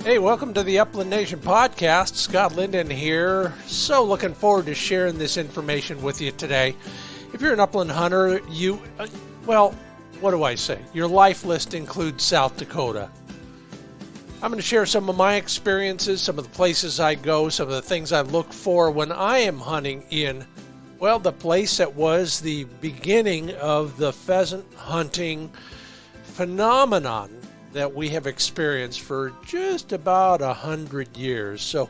Hey, welcome to the Upland Nation podcast. Scott Linden here. So looking forward to sharing this information with you today. If you're an upland hunter, what do I say? Your life list includes South Dakota. I'm going to share some of my experiences, some of the places I go, some of the things I look for when I am hunting in, the place that was the beginning of the pheasant hunting phenomenon that we have experienced for just about 100 years. So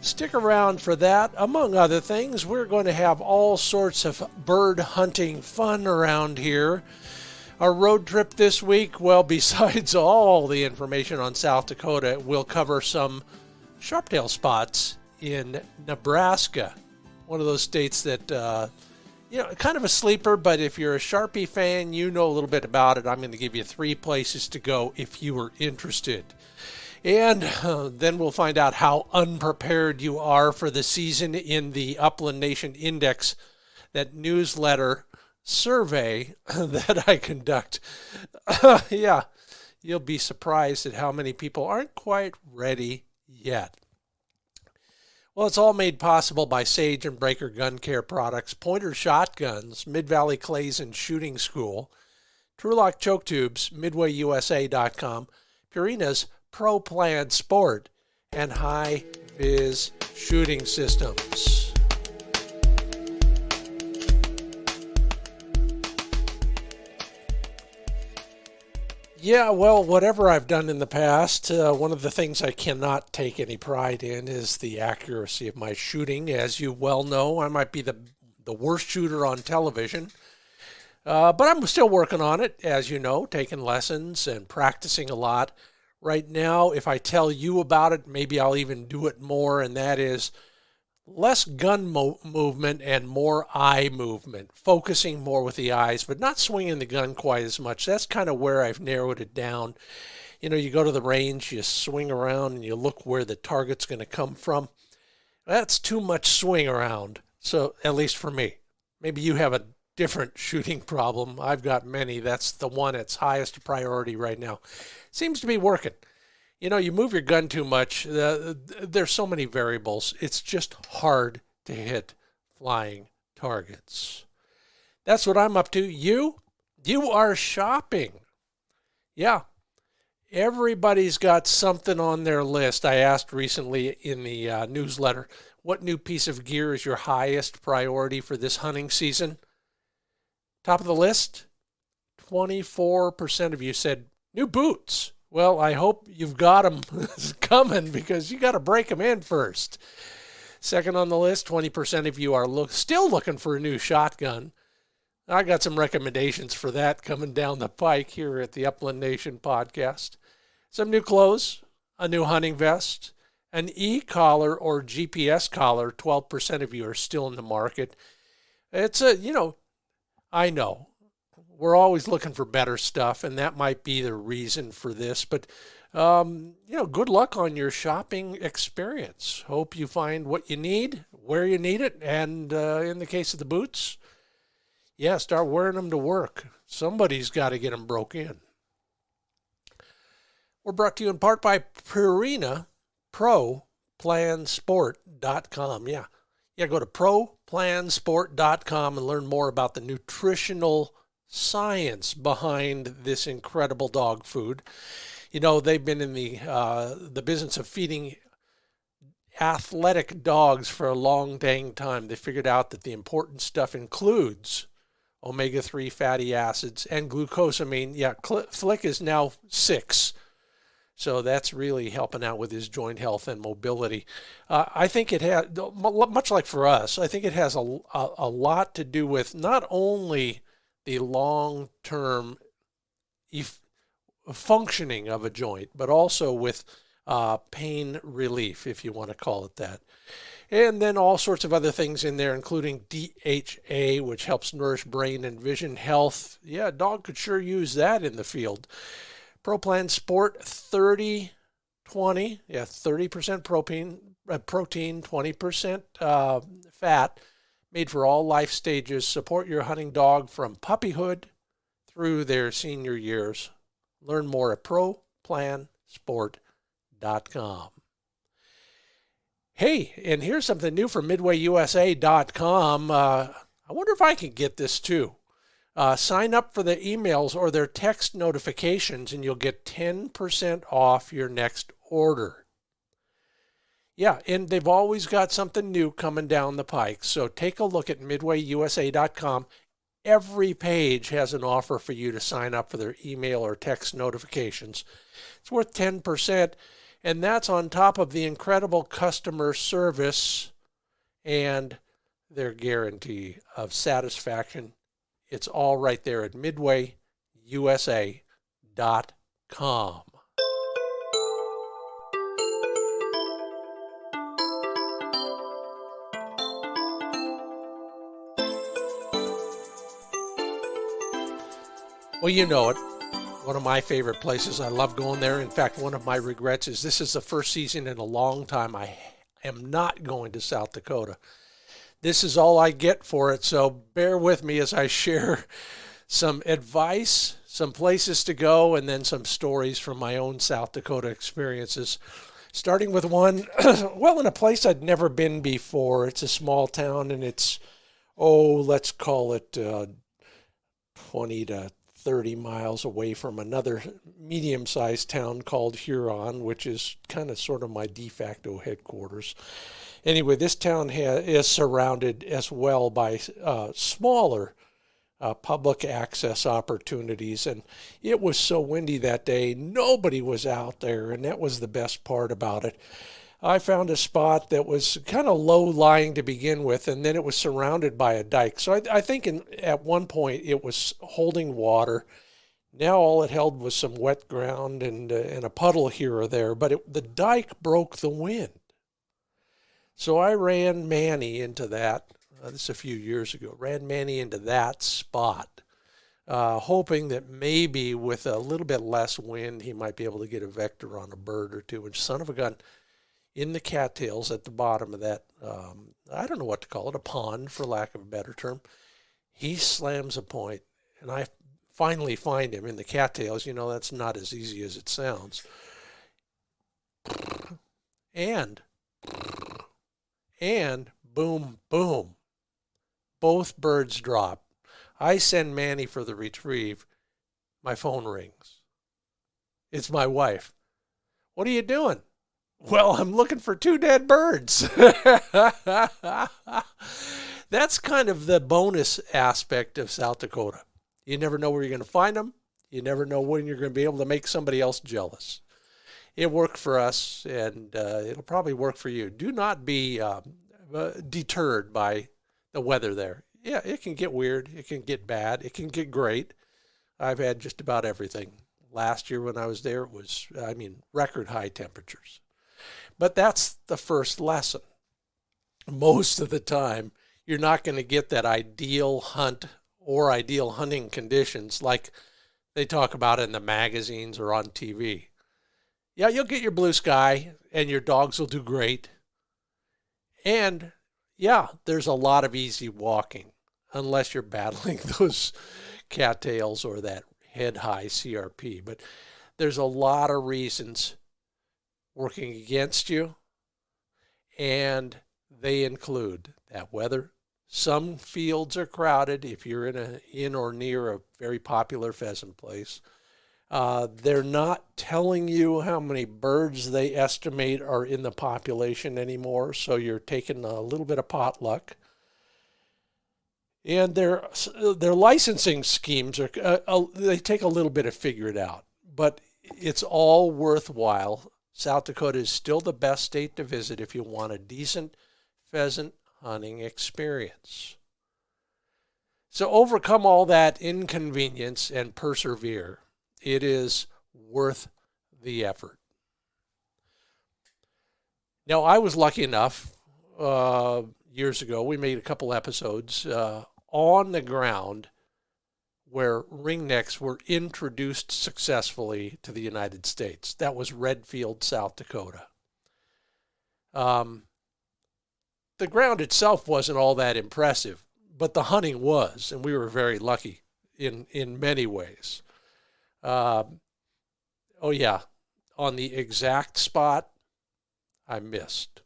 stick around for that. Among other things, we're going to have all sorts of bird hunting fun around here. Our road trip this week, besides all the information on South Dakota, we'll cover some sharptail spots in Nebraska, one of those states that kind of a sleeper, but if you're a Sharpie fan, you know a little bit about it. I'm going to give you 3 places to go if you are interested. And then we'll find out how unprepared you are for the season in the Upland Nation Index, that newsletter survey that I conduct. You'll be surprised at how many people aren't quite ready yet. Well, it's all made possible by Sage and Breaker Gun Care products, Pointer Shotguns, Mid-Valley Clays and Shooting School, TrulockChokes Tubes, MidwayUSA.com, Purina's Pro Plan Sport, and HiViz Shooting Systems. Whatever I've done in the past, one of the things I cannot take any pride in is the accuracy of my shooting. As you well know, I might be the worst shooter on television, but I'm still working on it, as you know, taking lessons and practicing a lot. Right now, if I tell you about it, maybe I'll even do it more, and that is less gun movement and more eye movement, focusing more with the eyes, but not swinging the gun quite as much. That's kind of where I've narrowed it down. You go to the range, you swing around, and you look where the target's going to come from. That's too much swing around, so at least for me. Maybe you have a different shooting problem. I've got many. That's the one that's highest priority right now. Seems to be working. You move your gun too much, there's so many variables. It's just hard to hit flying targets. That's what I'm up to. You are shopping. Yeah, everybody's got something on their list. I asked recently in the newsletter, what new piece of gear is your highest priority for this hunting season? Top of the list, 24% of you said new boots. Well, I hope you've got them coming because you got to break them in first. Second on the list, 20% of you are still looking for a new shotgun. I got some recommendations for that coming down the pike here at the Upland Nation podcast. Some new clothes, a new hunting vest, an e-collar or GPS collar. 12% of you are still in the market. It's I know. We're always looking for better stuff, and that might be the reason for this. But, good luck on your shopping experience. Hope you find what you need, where you need it, and in the case of the boots, start wearing them to work. Somebody's got to get them broke in. We're brought to you in part by Purina, ProPlansport.com. Go to ProPlansport.com and learn more about the nutritional science behind this incredible dog food. They've been in the business of feeding athletic dogs for a long dang time. They figured out that the important stuff includes omega-3 fatty acids and glucosamine. Flick is now 6. So that's really helping out with his joint health and mobility. I think it has, much like for us, I think it has a lot to do with not only the long-term functioning of a joint, but also with pain relief, if you want to call it that. And then all sorts of other things in there, including DHA, which helps nourish brain and vision health. Yeah, a dog could sure use that in the field. ProPlan Sport 30-20, 30% protein, 20% fat, made for all life stages. Support your hunting dog from puppyhood through their senior years. Learn more at ProPlansport.com. midwayusa.com. Hey, and here's something new from midwayusa.com. I wonder if I can get this too. Sign up for the emails or their text notifications and you'll get 10% off your next order. Yeah, and they've always got something new coming down the pike. So take a look at midwayusa.com. Every page has an offer for you to sign up for their email or text notifications. It's worth 10%, and that's on top of the incredible customer service and their guarantee of satisfaction. It's all right there at midwayusa.com. Well, you know it. One of my favorite places. I love going there. In fact, one of my regrets is this is the first season in a long time I am not going to South Dakota. This is all I get for it, so bear with me as I share some advice, some places to go, and then some stories from my own South Dakota experiences. Starting with one, well, in a place I'd never been before. It's a small town, and it's, let's call it 20 to 30 miles away from another medium-sized town called Huron, which is kind of sort of my de facto headquarters. Anyway, this town is surrounded as well by smaller public access opportunities, and it was so windy that day, nobody was out there, and that was the best part about it. I found a spot that was kind of low-lying to begin with, and then it was surrounded by a dike. So I think at one point it was holding water. Now all it held was some wet ground and a puddle here or there, but the dike broke the wind. So I ran Manny into that, this a few years ago, ran Manny into that spot, hoping that maybe with a little bit less wind he might be able to get a vector on a bird or two. And son of a gun, in the cattails at the bottom of that, I don't know what to call it, a pond for lack of a better term, he slams a point, and I finally find him in the cattails. You know, that's not as easy as it sounds. And boom, boom, both birds drop. I send Manny for the retrieve. My phone rings. It's my wife. What are you doing? Well, I'm looking for 2 dead birds. That's kind of the bonus aspect of South Dakota. You never know where you're going to find them. You never know when you're going to be able to make somebody else jealous. It worked for us, and it'll probably work for you. Do not be deterred by the weather there. Yeah, it can get weird. It can get bad. It can get great. I've had just about everything. Last year when I was there, it was, record high temperatures. But that's the first lesson. Most of the time, you're not going to get that ideal hunt or ideal hunting conditions like they talk about in the magazines or on TV. Yeah, you'll get your blue sky and your dogs will do great. And yeah, there's a lot of easy walking unless you're battling those cattails or that head-high CRP. But there's a lot of reasons working against you, and they include that weather. Some fields are crowded if you're in or near a very popular pheasant place. They're not telling you how many birds they estimate are in the population anymore, so you're taking a little bit of potluck. And their licensing schemes they take a little bit to figure it out, but it's all worthwhile. South Dakota is still the best state to visit if you want a decent pheasant hunting experience. So overcome all that inconvenience and persevere. It is worth the effort. Now, I was lucky enough years ago, we made a couple episodes on the ground where ringnecks were introduced successfully to the United States. That was Redfield, South Dakota. The ground itself wasn't all that impressive, but the hunting was, and we were very lucky in many ways. On on the exact spot, I missed.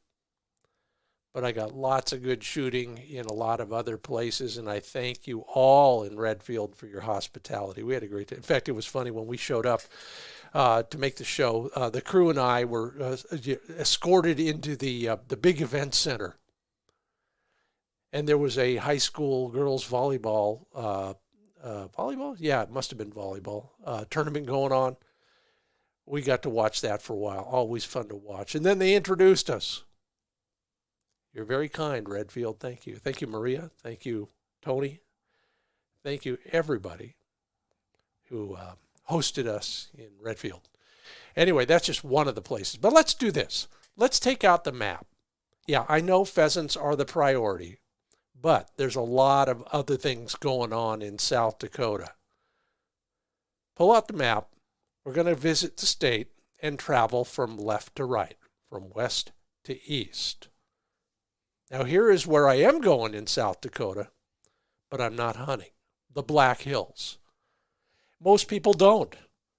But I got lots of good shooting in a lot of other places, and I thank you all in Redfield for your hospitality. We had a great day. In fact, it was funny when we showed up to make the show. The crew and I were escorted into the big event center, and there was a high school girls volleyball volleyball? Yeah, it must have been volleyball tournament going on. We got to watch that for a while. Always fun to watch. And then they introduced us. You're very kind, Redfield. Thank you. Thank you, Maria. Thank you, Tony. Thank you, everybody who hosted us in Redfield. Anyway, that's just one of the places. But let's do this. Let's take out the map. Yeah, I know pheasants are the priority, but there's a lot of other things going on in South Dakota. Pull out the map. We're going to visit the state and travel from left to right, from west to east. Now here is where I am going in South Dakota, but I'm not hunting. The Black Hills. Most people don't.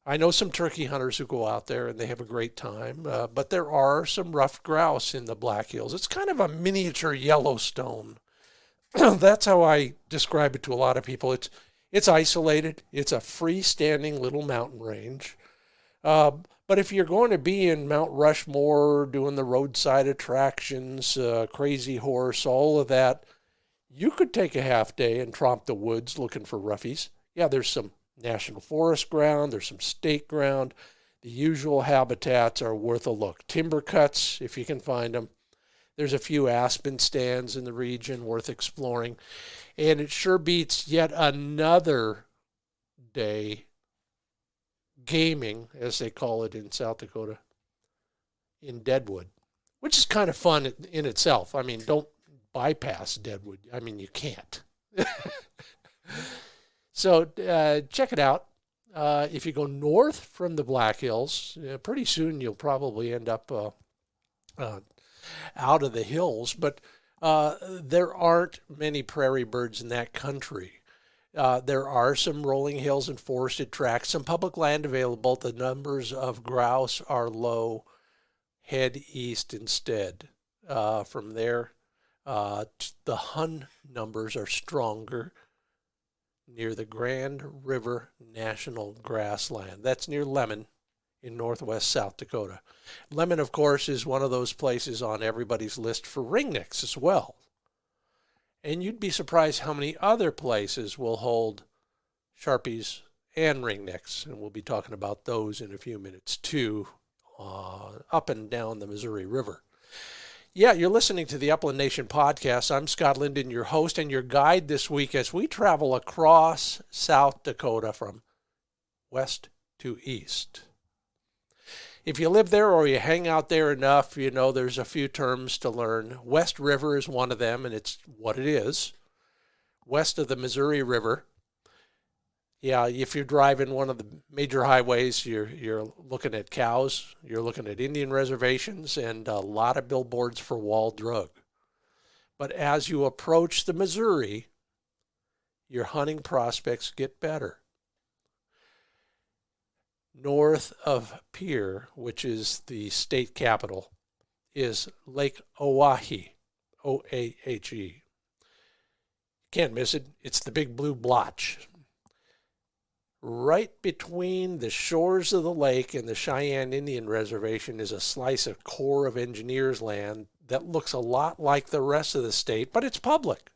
I know some turkey hunters who go out there and they have a great time, but there are some ruffed grouse in the Black Hills. It's kind of a miniature Yellowstone. That's how I describe it to a lot of people. It's isolated. It's a freestanding little mountain range. But if you're going to be in Mount Rushmore, doing the roadside attractions, Crazy Horse, all of that, you could take a half day and tromp the woods looking for roughies. Yeah, there's some national forest ground. There's some state ground. The usual habitats are worth a look. Timber cuts, if you can find them. There's a few aspen stands in the region worth exploring. And it sure beats yet another day gaming, as they call it in South Dakota, in Deadwood, which is kind of fun in itself. I mean, don't bypass Deadwood. I mean, you can't. So check it out. If you go north from the Black Hills, pretty soon you'll probably end up out of the hills, but there aren't many prairie birds in that country. There are some rolling hills and forested tracts, some public land available. The numbers of grouse are low. Head east instead. From there, the Hun numbers are stronger near the Grand River National Grassland. That's near Lemon in northwest South Dakota. Lemon, of course, is one of those places on everybody's list for ringnecks as well. And you'd be surprised how many other places will hold Sharpies and ringnecks. And we'll be talking about those in a few minutes too, up and down the Missouri River. Yeah, you're listening to the Upland Nation podcast. I'm Scott Linden, your host and your guide this week as we travel across South Dakota from west to east. If you live there or you hang out there enough, you know there's a few terms to learn. West River is one of them, and it's what it is. West of the Missouri River. Yeah, if you're driving one of the major highways, you're looking at cows, you're looking at Indian reservations, and a lot of billboards for wall drug. But as you approach the Missouri, your hunting prospects get better. North of Pierre, which is the state capital, is Lake Oahe, O-A-H-E. Can't miss it. It's the big blue blotch. Right between the shores of the lake and the Cheyenne Indian Reservation is a slice of Corps of Engineers land that looks a lot like the rest of the state, but it's public.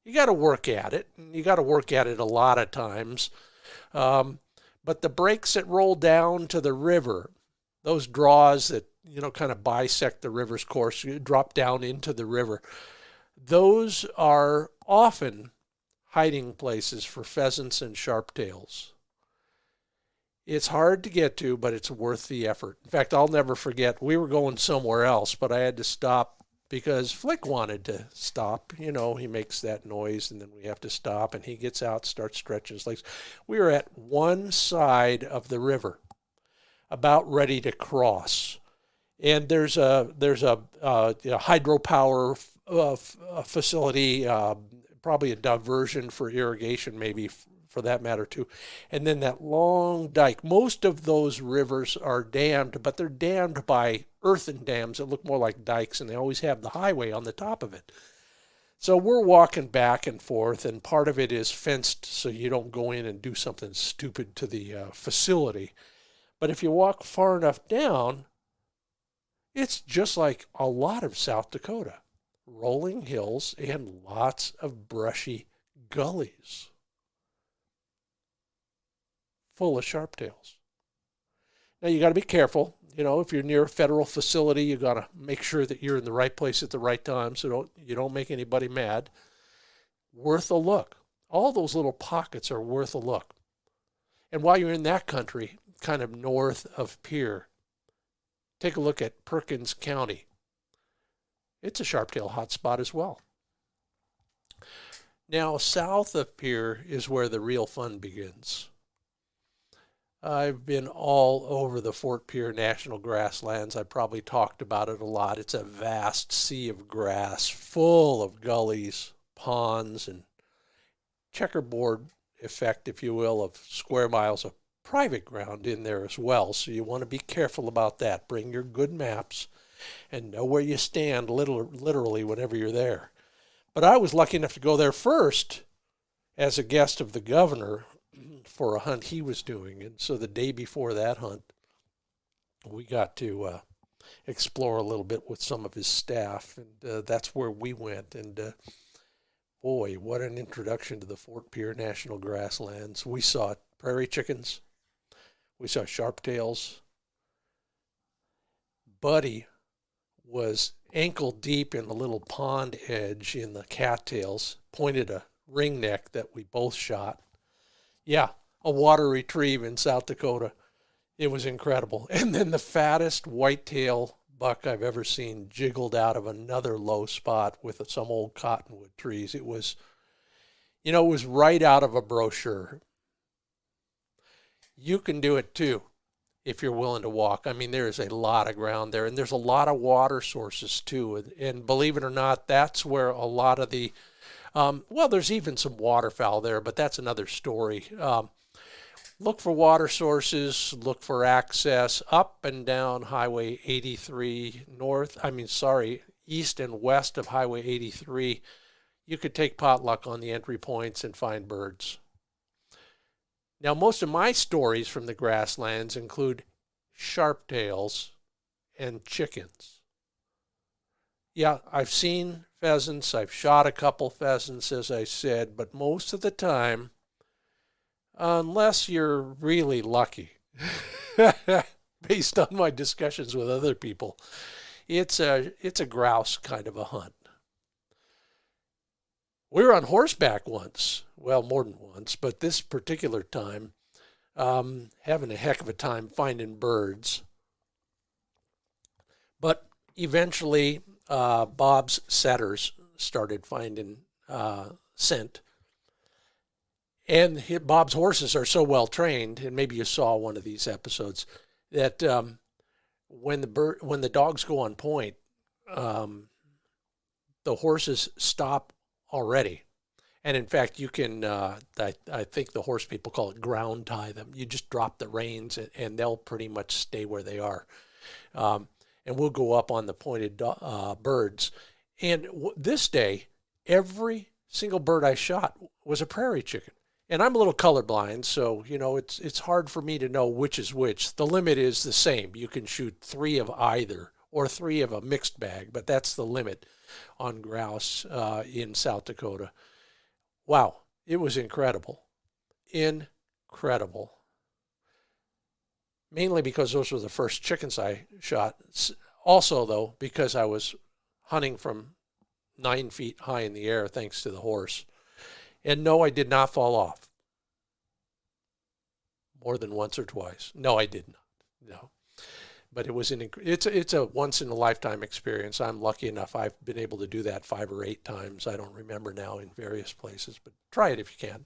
You got to work at it. You got to work at it a lot of times. But the breaks that roll down to the river, those draws that, kind of bisect the river's course, you drop down into the river, those are often hiding places for pheasants and sharptails. It's hard to get to, but it's worth the effort. In fact, I'll never forget, we were going somewhere else, but I had to stop because Flick wanted to stop. He makes that noise, and then we have to stop, and he gets out, starts stretching his legs. We were at one side of the river, about ready to cross, and there's a hydropower facility, probably a diversion for irrigation maybe for that matter too. And then that long dike. Most of those rivers are dammed, but they're dammed by earthen dams that look more like dikes, and they always have the highway on the top of it. So we're walking back and forth, and part of it is fenced so you don't go in and do something stupid to the facility. But if you walk far enough down, it's just like a lot of South Dakota. Rolling hills and lots of brushy gullies full of sharptails. Now you got to be careful. You know, if you're near a federal facility, you got to make sure that you're in the right place at the right time so you don't make anybody mad. Worth a look. All those little pockets are worth a look. And while you're in that country, kind of north of Pierre, take a look at Perkins County. It's a sharptail hotspot as well. Now, south of Pierre is where the real fun begins. I've been all over the Fort Pierre National Grasslands. I probably talked about it a lot. It's a vast sea of grass, full of gullies, ponds, and checkerboard effect, if you will, of square miles of private ground in there as well. So you want to be careful about that. Bring your good maps and know where you stand literally whenever you're there. But I was lucky enough to go there first as a guest of the governor for a hunt he was doing. And so the day before that hunt, we got to explore a little bit with some of his staff, and that's where we went. And boy, what an introduction to the Fort Pierre National Grasslands. We saw prairie chickens. We saw sharptails. Buddy was ankle deep in a little pond edge in the cattails, pointed a ringneck that we both shot. Yeah, a water retrieve in South Dakota. It was incredible. And then the fattest whitetail buck I've ever seen jiggled out of another low spot with some old cottonwood trees. It was, it was right out of a brochure. You can do it too if you're willing to walk. I mean, there's a lot of ground there, and there's a lot of water sources too. And believe it or not, that's where a lot of the there's even some waterfowl there, but that's another story. Look for water sources, look for access up and down Highway 83 east and west of Highway 83. You could take potluck on the entry points and find birds. Now, most of my stories from the grasslands include sharptails and chickens. Yeah, I've seen pheasants. I've shot a couple pheasants, as I said, but most of the time, unless you're really lucky, based on my discussions with other people, it's a grouse kind of a hunt. We were on horseback once, well, more than once, but this particular time, having a heck of a time finding birds. But eventually, Bob's setters started finding scent. And Bob's horses are so well trained, and maybe you saw one of these episodes, that when the dogs go on point, the horses stop already. And in fact, you can, I think the horse people call it ground tie them. You just drop the reins and they'll pretty much stay where they are. And we'll go up on the pointed birds. And this day, every single bird I shot was a prairie chicken. And I'm a little colorblind, so, it's hard for me to know which is which. The limit is the same. You can shoot 3 of either or 3 of a mixed bag, but that's the limit on grouse in South Dakota. Wow, it was incredible. Incredible. Mainly because those were the first chickens I shot. Also, though, because I was hunting from 9 feet high in the air thanks to the horse. And no, I did not fall off. More than once or twice. No, I did not. No. But it was it's a once-in-a-lifetime experience. I'm lucky enough I've been able to do that 5 or 8 times. I don't remember now in various places, but try it if you can.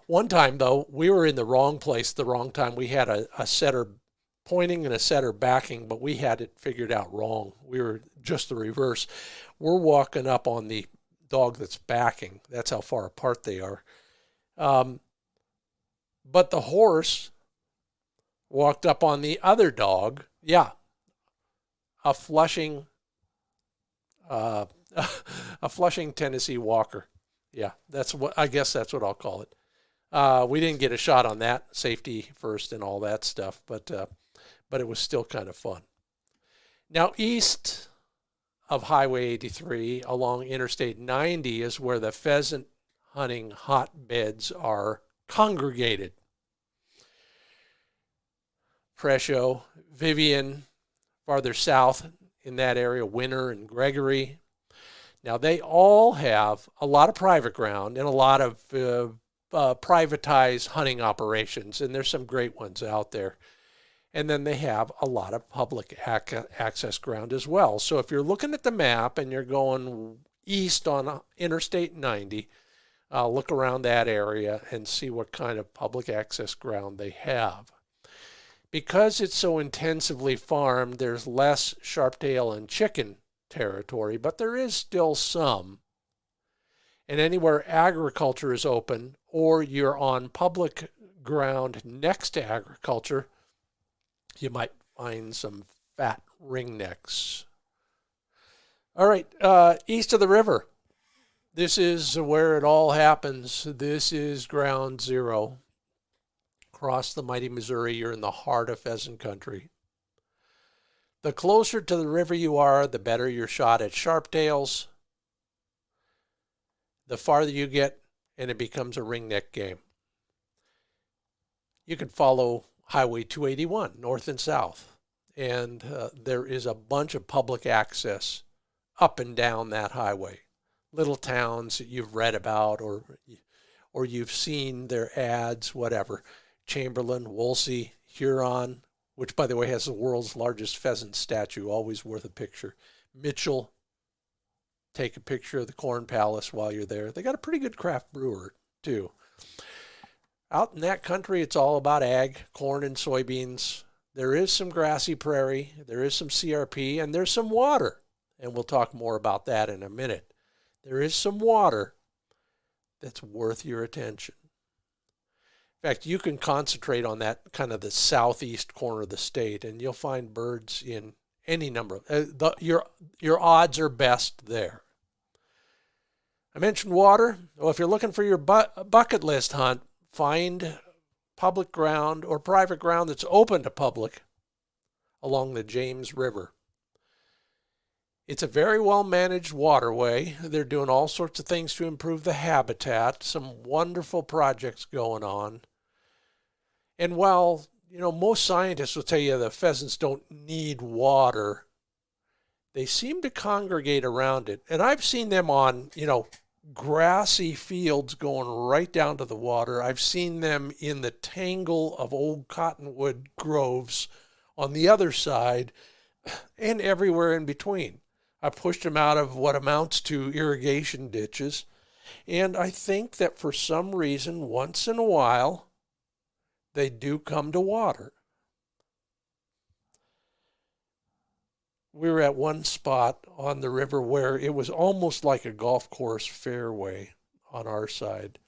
One time, though, we were in the wrong place at the wrong time. We had a setter pointing and a setter backing, but we had it figured out wrong. We were just the reverse. We're walking up on the dog that's backing. That's how far apart they are. Um, but the horse walked up on the other dog. Yeah, a Flushing, uh, a Flushing, Tennessee Walker. Yeah, I guess that's what I'll call it. We didn't get a shot on that, safety first and all that stuff, but it was still kind of fun. Now, east of Highway 83 along Interstate 90 is where the pheasant hunting hotbeds are congregated. Presho, Vivian, farther south in that area, Winter and Gregory. Now, they all have a lot of private ground and a lot of privatized hunting operations, and there's some great ones out there. And then they have a lot of public access ground as well. So if you're looking at the map and you're going east on Interstate 90, look around that area and see what kind of public access ground they have. Because it's so intensively farmed, there's less sharptail and chicken territory, but there is still some. And anywhere agriculture is open or you're on public ground next to agriculture, you might find some fat ringnecks. All right, east of the river. This is where it all happens. This is ground zero. Across the mighty Missouri, you're in the heart of pheasant country. The closer to the river you are, the better your shot at sharptails. The farther you get, and it becomes a ringneck game. You can follow Highway 281, north and south, and there is a bunch of public access up and down that highway. Little towns that you've read about or you've seen their ads, whatever. Chamberlain, Wolsey, Huron, which, by the way, has the world's largest pheasant statue, always worth a picture. Mitchell, take a picture of the Corn Palace while you're there. They got a pretty good craft brewer, too. Out in that country, it's all about ag, corn and soybeans. There is some grassy prairie, there is some CRP, and there's some water. And we'll talk more about that in a minute. There is some water that's worth your attention. In fact, you can concentrate on that kind of the southeast corner of the state, and you'll find birds in any number. Your odds are best there. I mentioned water. Well, if you're looking for your bucket list hunt, find public ground or private ground that's open to public along the James River. It's a very well-managed waterway. They're doing all sorts of things to improve the habitat. Some wonderful projects going on. And while, most scientists will tell you the pheasants don't need water, they seem to congregate around it. And I've seen them on, grassy fields going right down to the water. I've seen them in the tangle of old cottonwood groves on the other side and everywhere in between. I pushed them out of what amounts to irrigation ditches. And I think that for some reason, once in a while, they do come to water. We were at one spot on the river where it was almost like a golf course fairway on our side,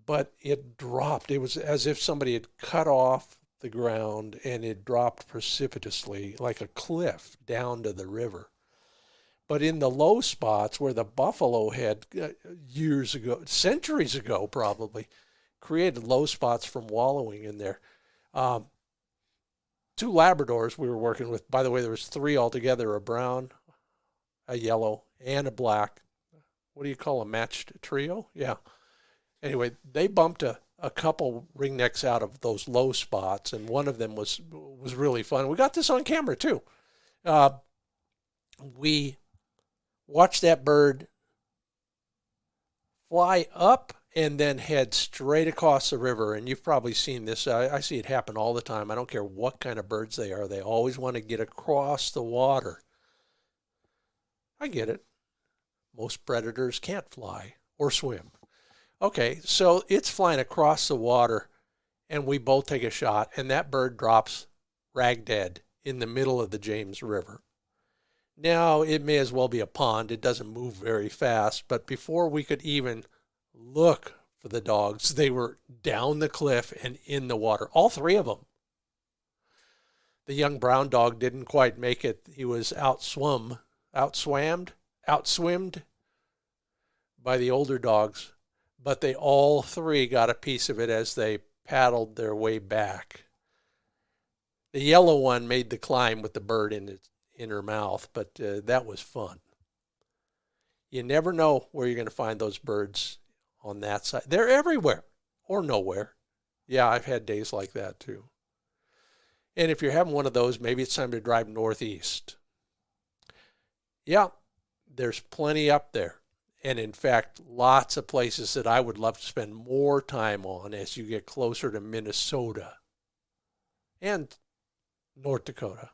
but it dropped. It was as if somebody had cut off the ground and it dropped precipitously like a cliff down to the river. But in the low spots where the buffalo had years ago, centuries ago probably, created low spots from wallowing in there. 2 Labradors we were working with. By the way, there was 3 altogether, a brown, a yellow, and a black. What do you call a matched trio? Yeah. Anyway, they bumped a couple ringnecks out of those low spots, and one of them was really fun. We got this on camera, too. We watched that bird fly up and then head straight across the river. And you've probably seen this. I see it happen all the time. I don't care what kind of birds they are. They always want to get across the water. I get it. Most predators can't fly or swim. Okay, so it's flying across the water, and we both take a shot, and that bird drops rag dead in the middle of the James River. Now, it may as well be a pond. It doesn't move very fast, but before we could even look for the dogs. They were down the cliff and in the water, all three of them. The young brown dog didn't quite make it. He was outswimmed by the older dogs, but they all three got a piece of it as they paddled their way back. The yellow one made the climb with the bird in her mouth, but that was fun. You never know where you're going to find those birds on that side. They're everywhere or nowhere. Yeah, I've had days like that too. And if you're having one of those, maybe it's time to drive northeast. Yeah, there's plenty up there. And in fact, lots of places that I would love to spend more time on as you get closer to Minnesota and North Dakota.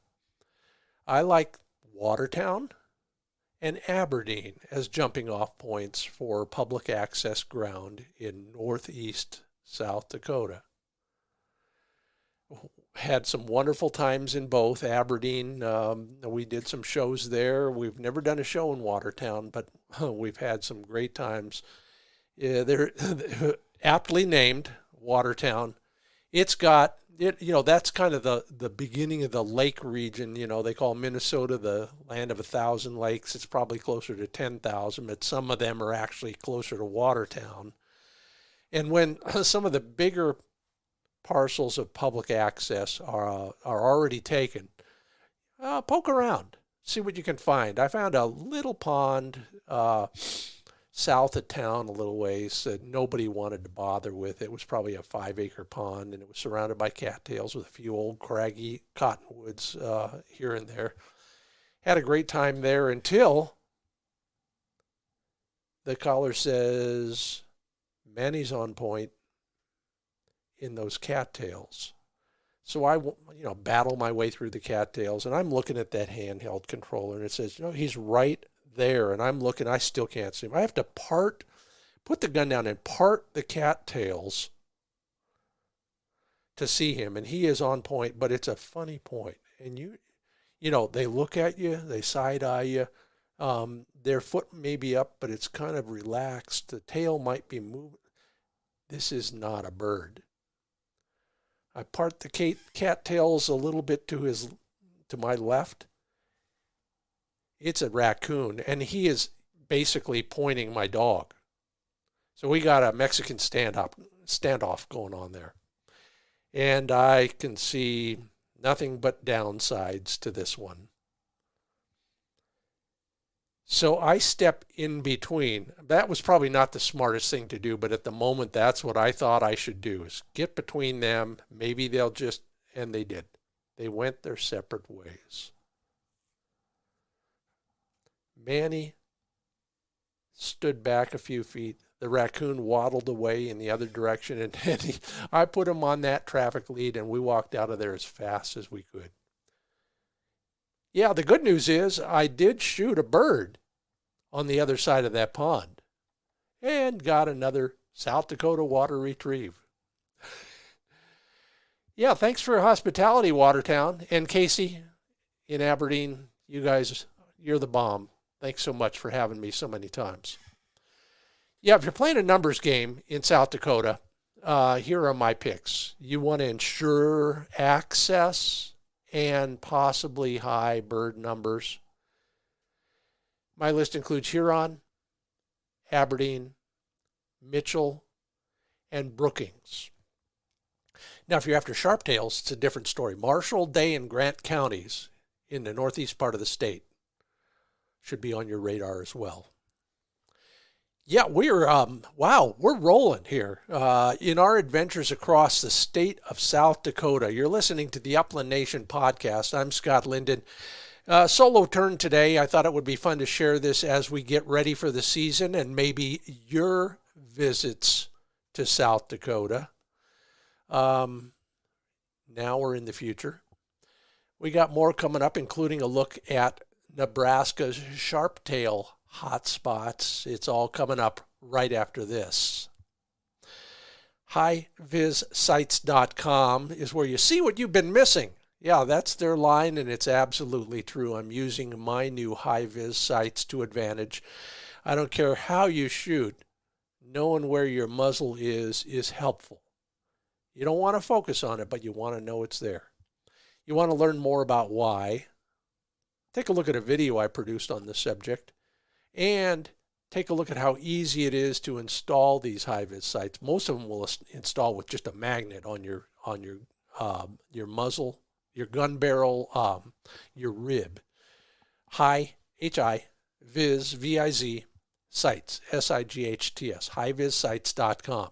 I like Watertown and Aberdeen as jumping off points for public access ground in northeast South Dakota. Had some wonderful times in both. Aberdeen, we did some shows there. We've never done a show in Watertown, but we've had some great times. They're aptly named Watertown. It's got, that's kind of the beginning of the lake region. They call Minnesota the land of 1,000 lakes. It's probably closer to 10,000, but some of them are actually closer to Watertown. And when some of the bigger parcels of public access are already taken, poke around, see what you can find. I found a little pond south of town a little ways that nobody wanted to bother with. It was probably a 5-acre pond, and it was surrounded by cattails with a few old craggy cottonwoods here and there. Had a great time there until the caller says Manny's on point in those cattails. So I, battle my way through the cattails, and I'm looking at that handheld controller, and it says, he's right there, and I'm looking, I still can't see him. I have to put the gun down and part the cattails to see him, and he is on point, but it's a funny point. And they look at you, they side-eye you. Their foot may be up, but it's kind of relaxed. The tail might be moving. This is not a bird. I part the cattails a little bit to my left. It's a raccoon, and he is basically pointing my dog. So we got a Mexican standoff going on there. And I can see nothing but downsides to this one. So I step in between. That was probably not the smartest thing to do, but at the moment, that's what I thought I should do, is get between them. Maybe they'll and they did. They went their separate ways. Manny stood back a few feet. The raccoon waddled away in the other direction, and I put him on that traffic lead, and we walked out of there as fast as we could. Yeah, the good news is I did shoot a bird on the other side of that pond and got another South Dakota water retrieve. Yeah, thanks for your hospitality, Watertown. And Casey in Aberdeen, you guys, you're the bomb. Thanks so much for having me so many times. Yeah, if you're playing a numbers game in South Dakota, here are my picks. You want to ensure access and possibly high bird numbers. My list includes Huron, Aberdeen, Mitchell, and Brookings. Now, if you're after sharptails, it's a different story. Marshall, Day, and Grant counties in the northeast part of the state should be on your radar as well. Yeah, we're rolling here in our adventures across the state of South Dakota. You're listening to the Upland Nation podcast. I'm Scott Linden. Solo turn today. I thought it would be fun to share this as we get ready for the season and maybe your visits to South Dakota. Now or in the future. We got more coming up, including a look at Nebraska's sharptail hotspots. It's all coming up right after this. HiVizSites.com is where you see what you've been missing. Yeah, that's their line, and it's absolutely true. I'm using my new HiViz sites to advantage. I don't care how you shoot. knowing where your muzzle is helpful. You don't want to focus on it, but you want to know it's there. You want to learn more about why. Take a look at a video I produced on this subject, and take a look at how easy it is to install these HiViz sights. Most of them will install with just a magnet on your muzzle, your gun barrel, your rib. HiViz, V-I-Z, sights, S-I-G-H-T-S, HiVizsights.com.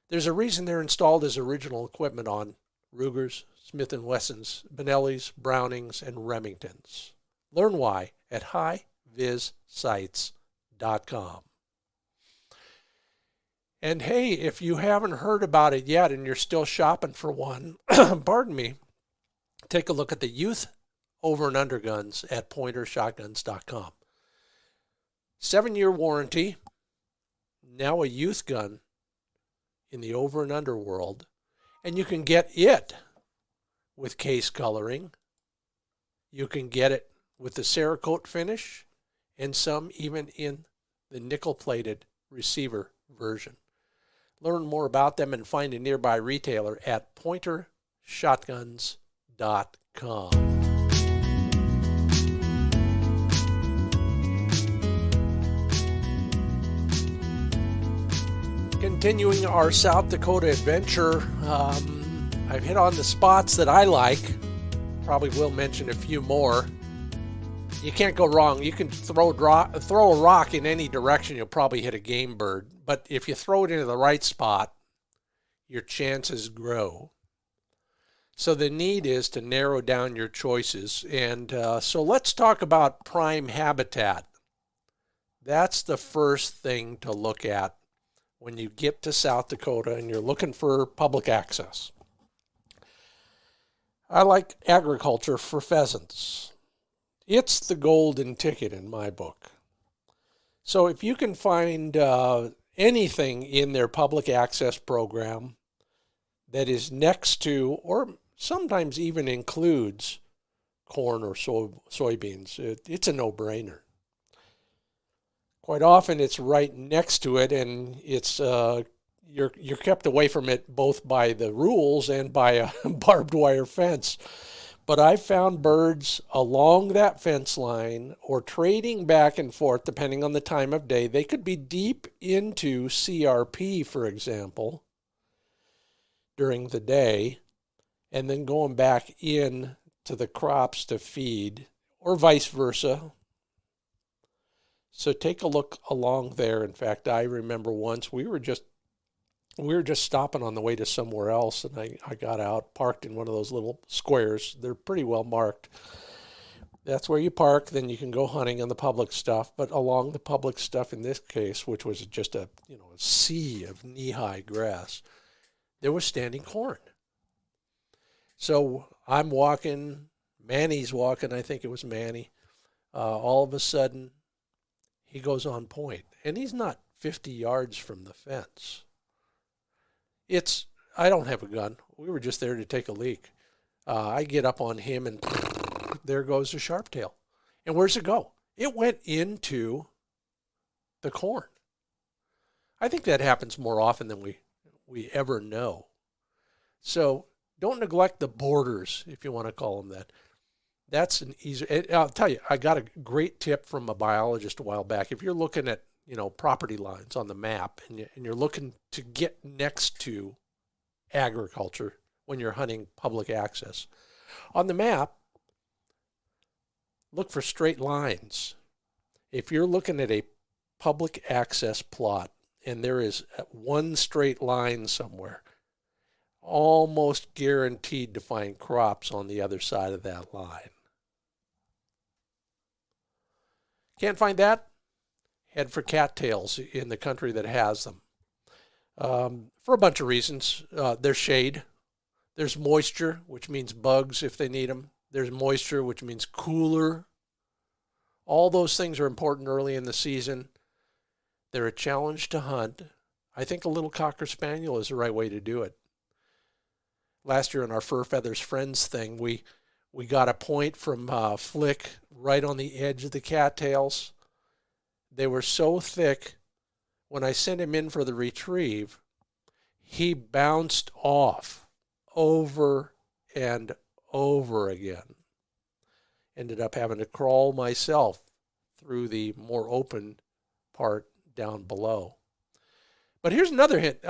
There's a reason they're installed as original equipment on Rugers, Smith & Wessons, Benellis, Brownings, and Remingtons. Learn why at HiVizsights.com. And hey, if you haven't heard about it yet and you're still shopping for one, pardon me, take a look at the youth over and under guns at pointershotguns.com. 7-year warranty, now a youth gun in the over and under world, and you can get it with case coloring. You can get it with the Cerakote finish, and some even in the nickel-plated receiver version. Learn more about them and find a nearby retailer at pointershotguns.com. Continuing our South Dakota adventure, I've hit on the spots that I like. Probably will mention a few more. You can't go wrong. You can throw a rock in any direction, you'll probably hit a game bird. But if you throw it into the right spot, your chances grow. So the need is to narrow down your choices. And so let's talk about prime habitat. That's the first thing to look at when you get to South Dakota and you're looking for public access. I like agriculture for pheasants. It's the golden ticket in my book. So if you can find anything in their public access program that is next to, or sometimes even includes, corn or soybeans, it's a no-brainer. Quite often it's right next to it, and it's you're kept away from it both by the rules and by a barbed wire fence. But I've found birds along that fence line or trading back and forth depending on the time of day. They could be deep into CRP, for example, during the day, and then going back in to the crops to feed, or vice versa. So take a look along there. In fact, I remember once we were just stopping on the way to somewhere else, and I got out, parked in one of those little squares. They're pretty well marked. That's where you park, then you can go hunting on the public stuff. But along the public stuff in this case, which was just a sea of knee-high grass, there was standing corn. So I'm walking, Manny's walking, I think it was Manny. All of a sudden, he goes on point, and he's not 50 yards from the fence. I don't have a gun. We were just there to take a leak. I get up on him, and there goes a sharptail. And where's it go? It went into the corn. I think that happens more often than we ever know. So don't neglect the borders, if you want to call them that. That's an easy. I'll tell you, I got a great tip from a biologist a while back. If you're looking at property lines on the map, and you're looking to get next to agriculture when you're hunting public access, on the map, look for straight lines. If you're looking at a public access plot and there is one straight line somewhere, almost guaranteed to find crops on the other side of that line. Can't find that? Head for cattails in the country that has them. For a bunch of reasons. There's shade. There's moisture, which means bugs if they need them. There's moisture, which means cooler. All those things are important early in the season. They're a challenge to hunt. I think a little Cocker Spaniel is the right way to do it. Last year in our Fur Feathers Friends thing, we got a point from Flick right on the edge of the cattails. They were so thick, When I sent him in for the retrieve, he bounced off over and over again. Ended up having to crawl myself through the more open part down below. But here's another hint.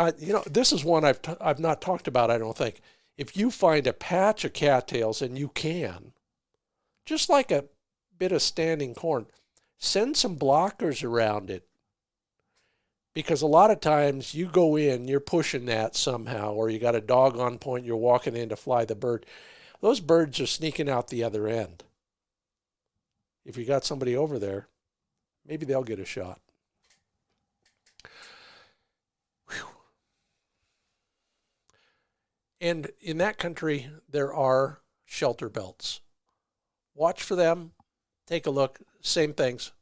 This is one I've not talked about, I don't think. If you find a patch of cattails, and you can, just like a bit of standing corn, send some blockers around it. Because a lot of times you go in, you're pushing that somehow, or you got a dog on point, you're walking in to fly the bird. Those birds are sneaking out the other end. If you got somebody over there, maybe they'll get a shot. Whew. And in that country, there are shelter belts. Watch for them. Take a look. Same things.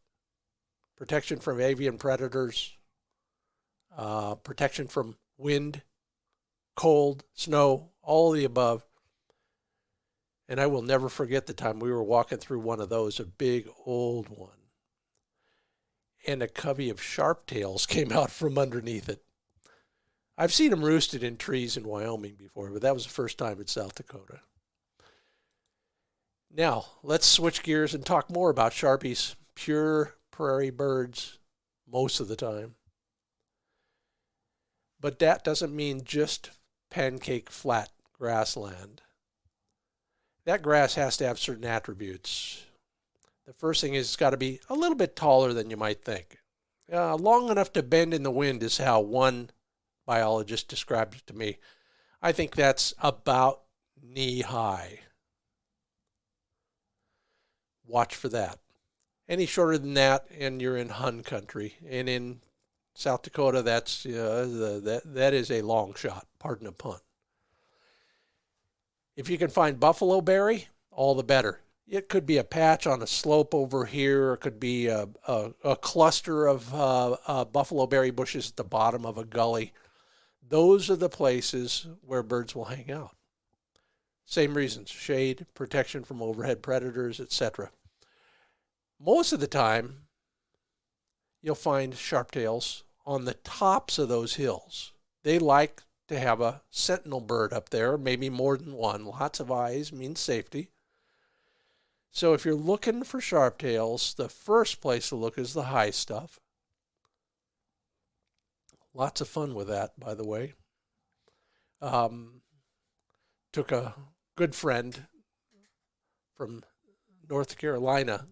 Protection from avian predators. Protection from wind, cold, snow, all of the above. And I will never forget the time we were walking through one of those, a big old one. And a covey of sharptails came out from underneath it. I've seen them roosted in trees in Wyoming before, but that was the first time in South Dakota. Now, let's switch gears and talk more about Sharpies, pure prairie birds most of the time. But that doesn't mean just pancake flat grassland. That grass has to have certain attributes. The first thing is it's got to be a little bit taller than you might think. Long enough to bend in the wind is how one biologist described it to me. I think that's about knee high. Watch for that. Any shorter than that, and you're in Hun country. And in South Dakota, that is a long shot. Pardon the pun. If you can find buffalo berry, all the better. It could be a patch on a slope over here. It could be a cluster of buffalo berry bushes at the bottom of a gully. Those are the places where birds will hang out. Same reasons: shade, protection from overhead predators, etc. Most of the time, you'll find sharptails on the tops of those hills. They like to have a sentinel bird up there, maybe more than one. Lots of eyes means safety. So if you're looking for sharptails, the first place to look is the high stuff. Lots of fun with that, by the way. Took a good friend from North Carolina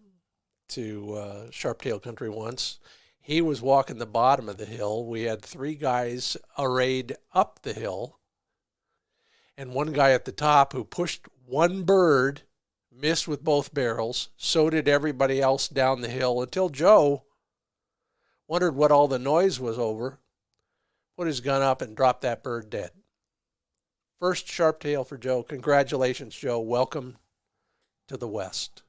to sharptail country once. He was walking the bottom of the hill. We had 3 guys arrayed up the hill, and one guy at the top who pushed one bird, missed with both barrels. So did everybody else down the hill, until Joe wondered what all the noise was over, put his gun up, and dropped that bird dead. First sharptail for Joe. Congratulations, Joe. Welcome to the West.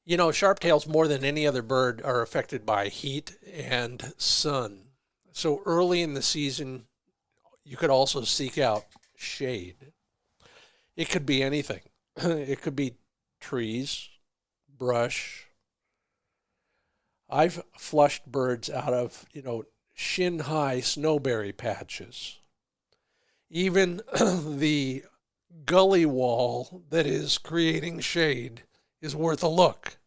You know, sharptails, more than any other bird, are affected by heat and sun. So early in the season, you could also seek out shade. It could be anything. It could be trees, brush. I've flushed birds out of, shin-high snowberry patches. Even the gully wall that is creating shade is worth a look.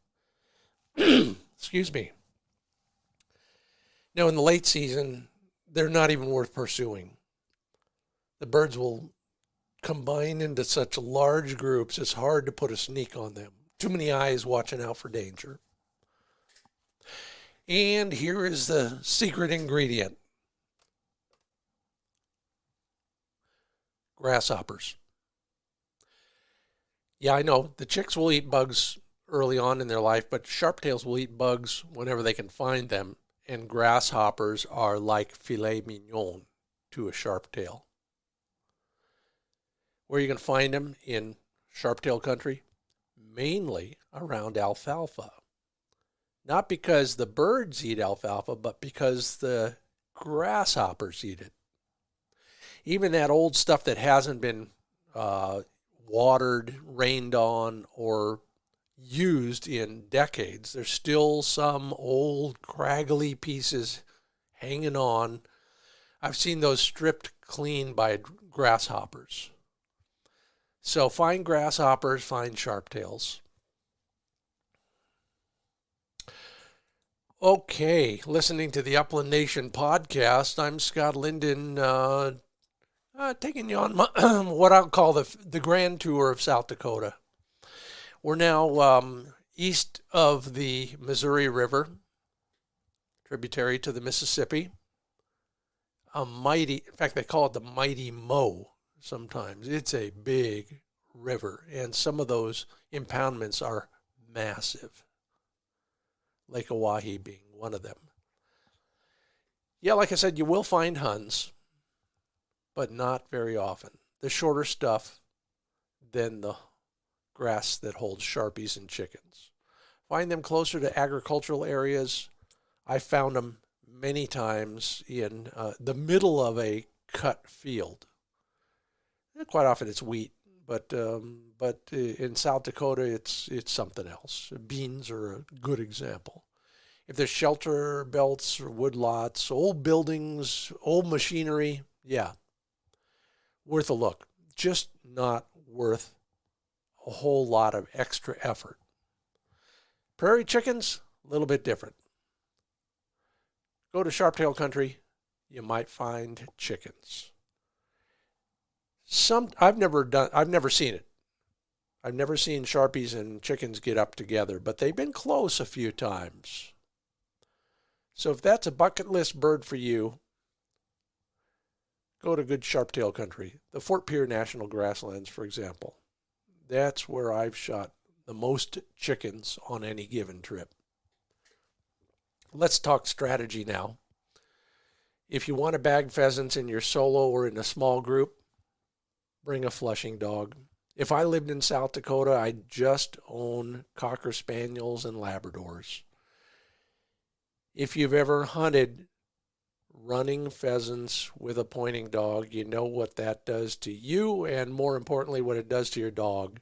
Excuse me. Now, in the late season, they're not even worth pursuing. The birds will combine into such large groups, it's hard to put a sneak on them. Too many eyes watching out for danger. And here is the secret ingredient. Grasshoppers. Yeah, I know, the chicks will eat bugs early on in their life, but sharptails will eat bugs whenever they can find them, and grasshoppers are like filet mignon to a sharptail. Where you can find them in sharptail country? Mainly around alfalfa. Not because the birds eat alfalfa, but because the grasshoppers eat it. Even that old stuff that hasn't been watered, rained on, or used in decades. There's still some old craggly pieces hanging on. I've seen those stripped clean by grasshoppers. So find grasshoppers, find sharptails. Okay, listening to the Upland Nation podcast. I'm Scott Linden, taking you on what I'll call the grand tour of South Dakota. We're now east of the Missouri River, tributary to the Mississippi. In fact, they call it the Mighty Mo sometimes. It's a big river, and some of those impoundments are massive. Lake Oahe being one of them. Yeah, like I said, you will find Huns, but not very often. The shorter stuff than the grass that holds Sharpies and chickens. Find them closer to agricultural areas. I found them many times in the middle of a cut field. Quite often it's wheat, but in South Dakota it's something else. Beans are a good example. If there's shelter belts or wood lots, old buildings, old machinery, yeah, worth a look. Just not worth a whole lot of extra effort. Prairie chickens, a little bit different. Go to Sharptail country, you might find chickens. I've never seen it. I've never seen Sharpies and chickens get up together, but they've been close a few times. So if that's a bucket list bird for you, go to good Sharptail country. The Fort Pierre National Grasslands, for example. That's where I've shot the most chickens on any given trip. Let's talk strategy now. If you want to bag pheasants in your solo or in a small group, bring a flushing dog. If I lived in South Dakota, I'd just own Cocker Spaniels and Labradors. If you've ever hunted running pheasants with a pointing dog, you know what that does to you and, more importantly, what it does to your dog.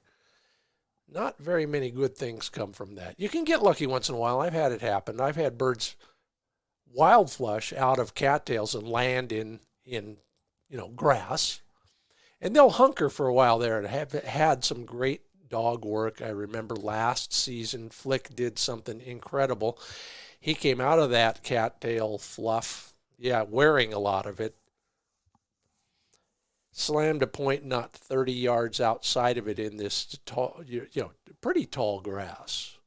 Not very many good things come from that. You can get lucky once in a while. I've had it happen. I've had birds wild flush out of cattails and land in grass. And they'll hunker for a while there and have had some great dog work. I remember last season, Flick did something incredible. He came out of that cattail fluff, wearing a lot of it, slammed a point not 30 yards outside of it in this tall, pretty tall grass.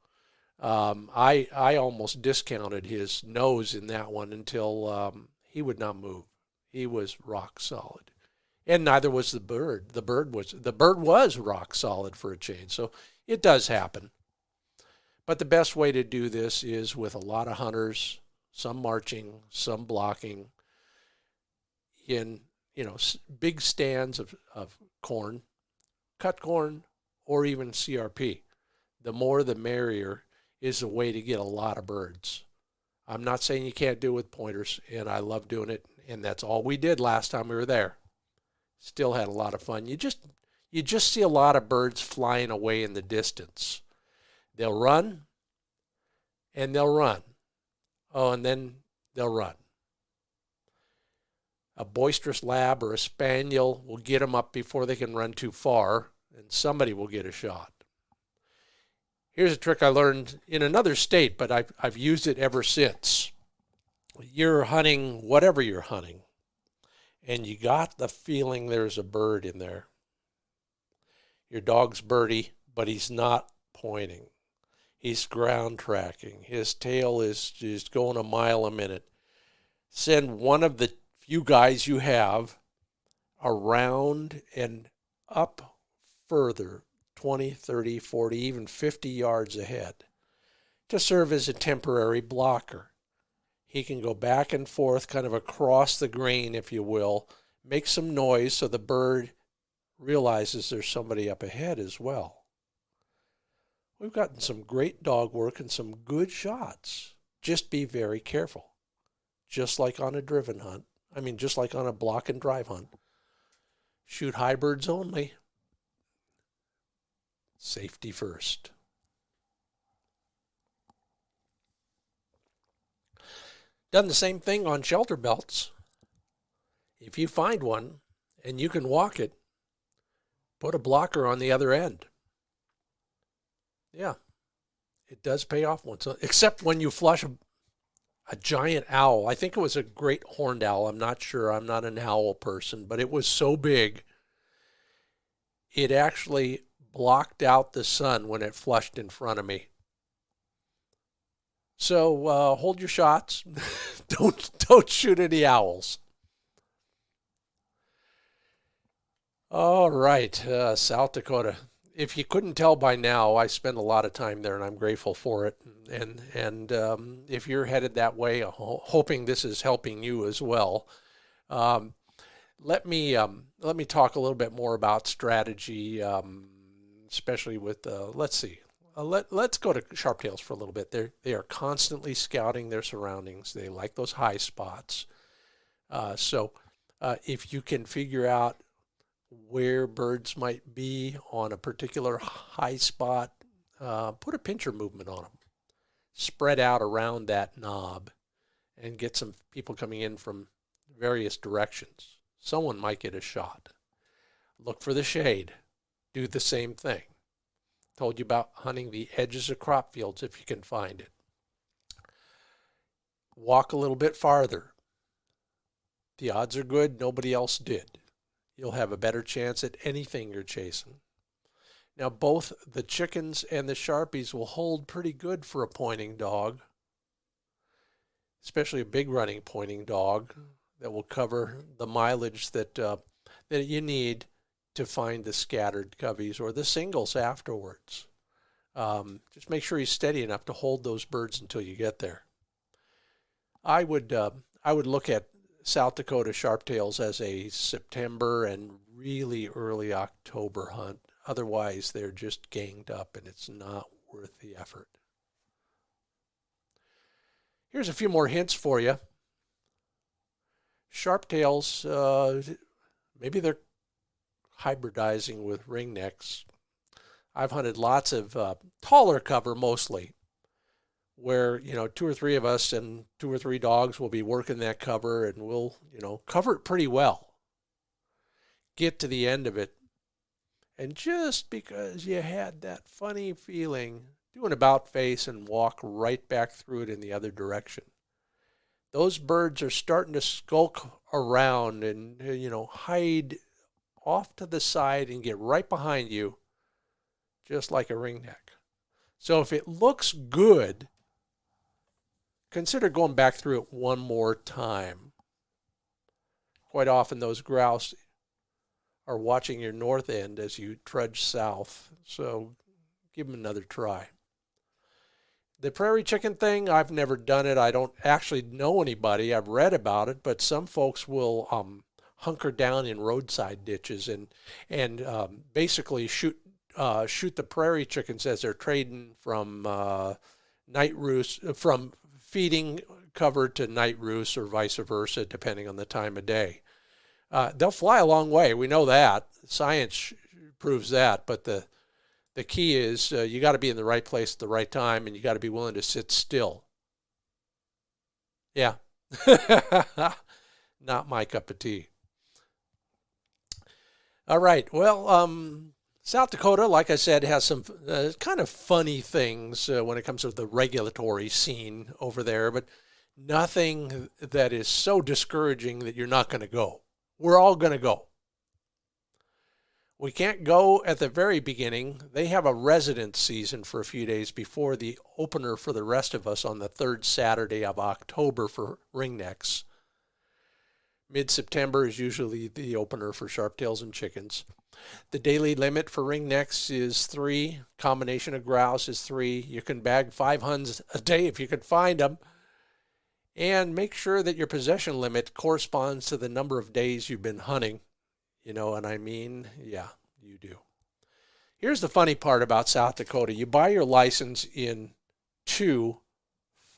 I almost discounted his nose in that one until he would not move. He was rock solid. And neither was the bird. The bird was rock solid for a change. So it does happen. But the best way to do this is with a lot of hunters, some marching, some blocking, in big stands of corn, cut corn, or even CRP. The more the merrier is a way to get a lot of birds. I'm not saying you can't do it with pointers, and I love doing it, and that's all we did last time we were there. Still had a lot of fun. You just see a lot of birds flying away in the distance. They'll run, and they'll run. Oh, and then they'll run. A boisterous lab or a spaniel will get them up before they can run too far, and somebody will get a shot. Here's a trick I learned in another state, but I've used it ever since. You're hunting whatever you're hunting, and you got the feeling there's a bird in there. Your dog's birdie, but he's not pointing. He's ground tracking. His tail is just going a mile a minute. Send one of the few guys you have around and up further, 20, 30, 40, even 50 yards ahead, to serve as a temporary blocker. He can go back and forth, kind of across the grain, if you will, make some noise so the bird realizes there's somebody up ahead as well. We've gotten some great dog work and some good shots. Just be very careful. Just like on a driven hunt. Just like on a block and drive hunt. Shoot high birds only. Safety first. Done the same thing on shelter belts. If you find one and you can walk it, put a blocker on the other end. Yeah, it does pay off once, except when you flush a giant owl. I think it was a great horned owl. I'm not sure. I'm not an owl person, but it was so big, it actually blocked out the sun when it flushed in front of me. So hold your shots. Don't shoot any owls. All right, South Dakota. If you couldn't tell by now, I spend a lot of time there, and I'm grateful for it. And if you're headed that way, hoping this is helping you as well, um, let me talk a little bit more about strategy, especially with let's see. Let's go to sharptails for a little bit. They are constantly scouting their surroundings. They like those high spots. So if you can figure out where birds might be on a particular high spot, put a pincher movement on them. Spread out around that knob and get some people coming in from various directions. Someone might get a shot. Look for the shade. Do the same thing. Told you about hunting the edges of crop fields if you can find it. Walk a little bit farther. The odds are good nobody else did. You'll have a better chance at anything you're chasing. Now, both the chickens and the Sharpies will hold pretty good for a pointing dog, especially a big running pointing dog that will cover the mileage that you need to find the scattered coveys or the singles afterwards. Just make sure he's steady enough to hold those birds until you get there. I would look at South Dakota sharptails as a September and really early October hunt. Otherwise, they're just ganged up and it's not worth the effort. Here's a few more hints for you. Sharptails, maybe they're hybridizing with ringnecks. I've hunted lots of taller cover mostly, where, two or three of us and two or three dogs will be working that cover and we'll, cover it pretty well. Get to the end of it. And just because you had that funny feeling, do an about face and walk right back through it in the other direction. Those birds are starting to skulk around and, hide off to the side and get right behind you, just like a ringneck. So if it looks good, consider going back through it one more time. Quite often those grouse are watching your north end as you trudge south, so give them another try. The prairie chicken thing, I've never done it. I don't actually know anybody. I've read about it, but some folks will hunker down in roadside ditches and basically shoot the prairie chickens as they're trading from night roost, from feeding cover to night roost, or vice versa, depending on the time of day. They'll fly a long way. We know that. Science proves that. But the key is you got to be in the right place at the right time, and you got to be willing to sit still. Yeah. Not my cup of tea. All right. Well, South Dakota, like I said, has some kind of funny things when it comes to the regulatory scene over there, but nothing that is so discouraging that you're not going to go. We're all going to go. We can't go at the very beginning. They have a residence season for a few days before the opener for the rest of us on the third Saturday of October for ringnecks. Mid-September is usually the opener for sharptails and chickens. The daily limit for ringnecks is 3. Combination of grouse is 3. You can bag 5 huns a day if you can find them. And make sure that your possession limit corresponds to the number of days you've been hunting. You know what I mean? Yeah, you do. Here's the funny part about South Dakota. You buy your license in 2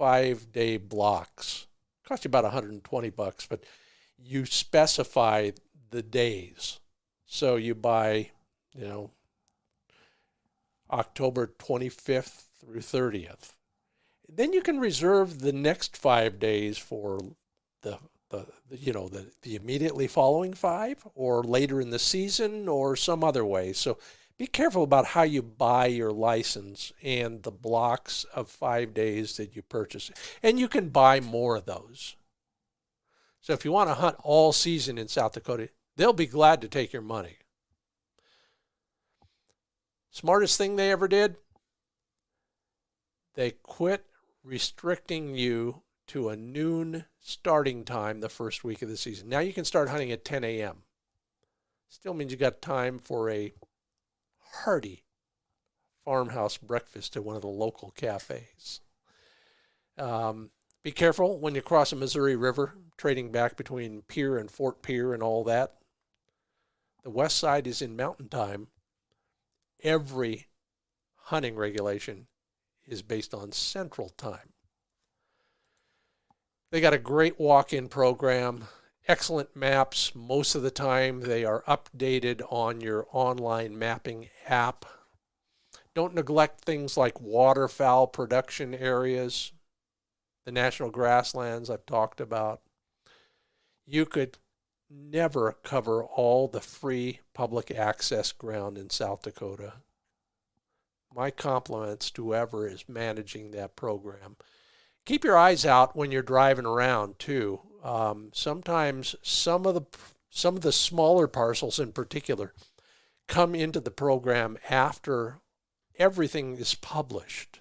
5-day blocks. It costs you about $120, but you specify the days. So you buy, October 25th through 30th. Then you can reserve the next 5 days for the the immediately following 5, or later in the season, or some other way. So be careful about how you buy your license and the blocks of 5 days that you purchase. And you can buy more of those. So if you want to hunt all season in South Dakota, they'll be glad to take your money. Smartest thing they ever did? They quit restricting you to a noon starting time the first week of the season. Now you can start hunting at 10 a.m. Still means you got time for a hearty farmhouse breakfast at one of the local cafes. Be careful when you cross the Missouri River, trading back between Pierre and Fort Pierre and all that. The west side is in mountain time. Every hunting regulation is based on Central Time. They got a great walk-in program, excellent maps. Most of the time they are updated on your online mapping app. Don't neglect things like waterfowl production areas, the national grasslands I've talked about. You could never cover all the free public access ground in South Dakota. My compliments to whoever is managing that program. Keep your eyes out when you're driving around too. Sometimes some of the smaller parcels in particular come into the program after everything is published.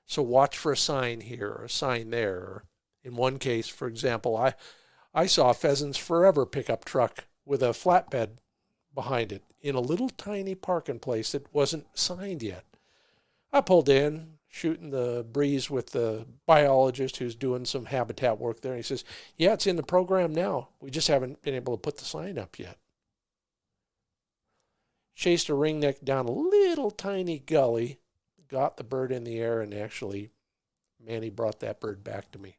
So watch for a sign here or a sign there. In one case, for example, I saw a Pheasants Forever pickup truck with a flatbed behind it in a little tiny parking place that wasn't signed yet. I pulled in, shooting the breeze with the biologist who's doing some habitat work there. And he says, yeah, it's in the program now. We just haven't been able to put the sign up yet. Chased a ringneck down a little tiny gully, got the bird in the air, and actually, Manny brought that bird back to me.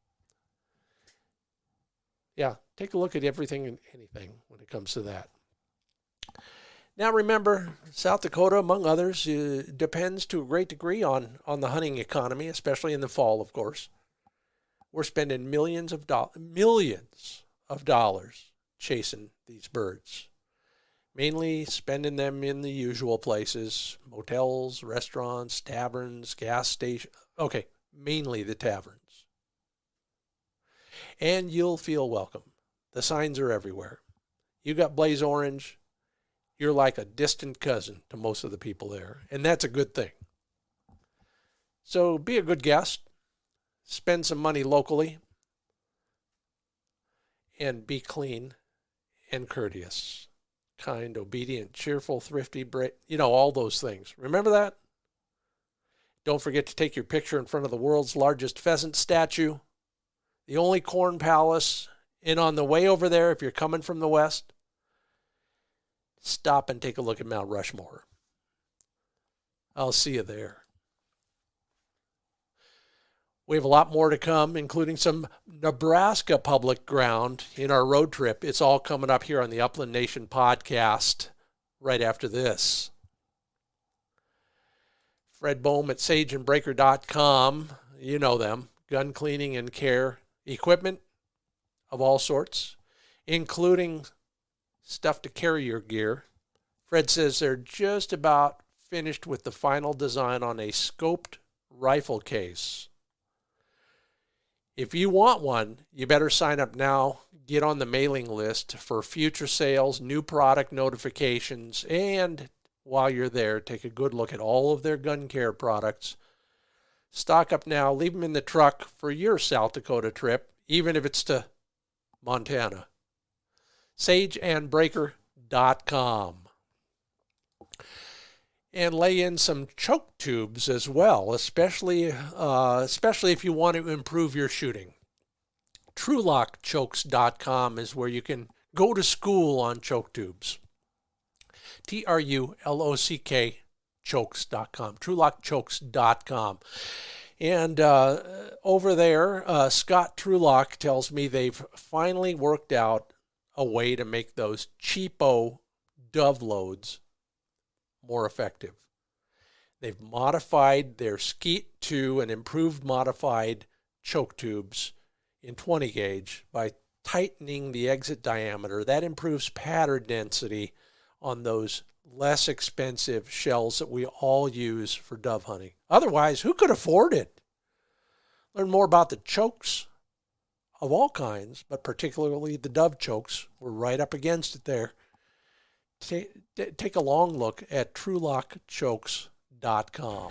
Yeah, take a look at everything and anything when it comes to that. Now remember, South Dakota, among others, depends to a great degree on the hunting economy, especially in the fall, of course. We're spending millions of dollars chasing these birds. Mainly spending them in the usual places, motels, restaurants, taverns, gas stations. Okay, mainly the taverns. And you'll feel welcome. The signs are everywhere. You got blaze orange, you're like a distant cousin to most of the people there, and that's a good thing. So be a good guest, spend some money locally, and be clean and courteous, kind, obedient, cheerful, thrifty, all those things. Remember that? Don't forget to take your picture in front of the world's largest pheasant statue, the only corn palace, and on the way over there, if you're coming from the west, stop and take a look at Mount Rushmore. I'll see you there. We have a lot more to come, including some Nebraska public ground in our road trip. It's all coming up here on the Upland Nation podcast right after this. Fred Bohm at sageandbreaker.com. You know them. Gun cleaning and care equipment of all sorts, including stuff to carry your gear. Fred says they're just about finished with the final design on a scoped rifle case. If you want one, you better sign up now. Get on the mailing list for future sales, new product notifications, and while you're there, take a good look at all of their gun care products. Stock up now. Leave them in the truck for your South Dakota trip, even if it's to Montana. sageandbreaker.com. And lay in some choke tubes as well, especially if you want to improve your shooting. TrulockChokes.com is where you can go to school on choke tubes. TRULOCK chokes.com. TrulockChokes.com. And over there, Scott Trulock tells me they've finally worked out a way to make those cheapo dove loads more effective. They've modified their Skeet 2 and improved modified choke tubes in 20 gauge by tightening the exit diameter. That improves pattern density on those less expensive shells that we all use for dove hunting. Otherwise, who could afford it? Learn more about the chokes of all kinds, but particularly the dove chokes. We're right up against it there. Take a long look at TrulockChokes.com.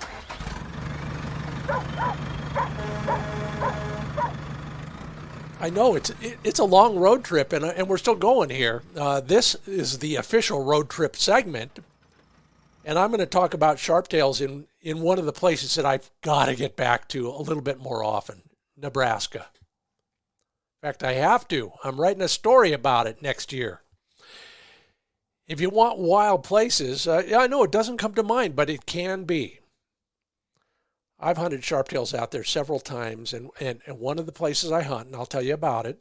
I know it's a long road trip, and we're still going here. This is the official road trip segment, and I'm going to talk about sharptails in one of the places that I've got to get back to a little bit more often, Nebraska. In fact, I have to. I'm writing a story about it next year. If you want wild places, I know it doesn't come to mind, but it can be. I've hunted sharptails out there several times, and one of the places I hunt, and I'll tell you about it,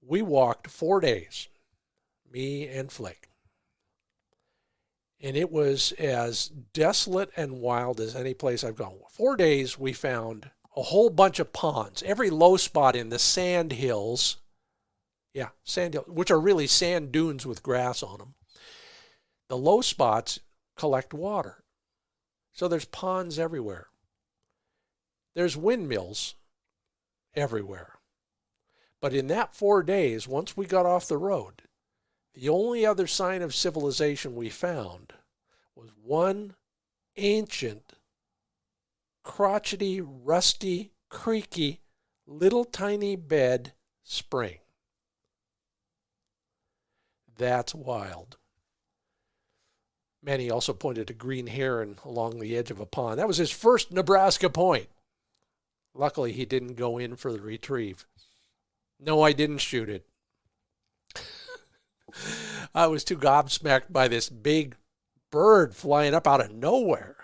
we walked 4 days, me and Flake. And it was as desolate and wild as any place I've gone. 4 days, we found a whole bunch of ponds. Every low spot in the sand hills, sand hills, which are really sand dunes with grass on them. The low spots collect water. So there's ponds everywhere. There's windmills everywhere. But in that 4 days, once we got off the road, the only other sign of civilization we found was one ancient, crotchety, rusty, creaky, little tiny bed spring. That's wild. Manny also pointed a green heron along the edge of a pond. That was his first Nebraska point. Luckily, he didn't go in for the retrieve. No, I didn't shoot it. I was too gobsmacked by this big bird flying up out of nowhere.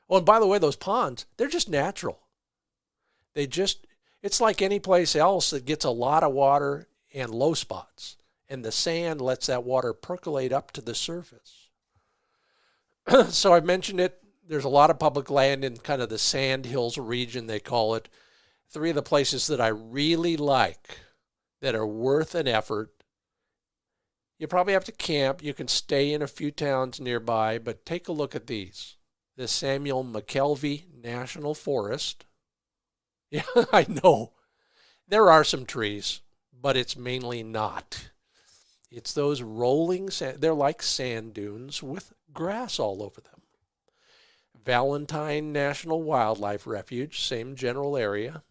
Oh, and by the way, those ponds, they're just natural. It's like any place else that gets a lot of water and low spots. And the sand lets that water percolate up to the surface. So I've mentioned it. There's a lot of public land in kind of the Sand Hills region, they call it. 3 of the places that I really like that are worth an effort. You probably have to camp. You can stay in a few towns nearby, but take a look at these. The Samuel McKelvey National Forest. Yeah, I know. There are some trees, but it's mainly not. It's those rolling sand. They're like sand dunes with grass all over them. Valentine National Wildlife Refuge, same general area.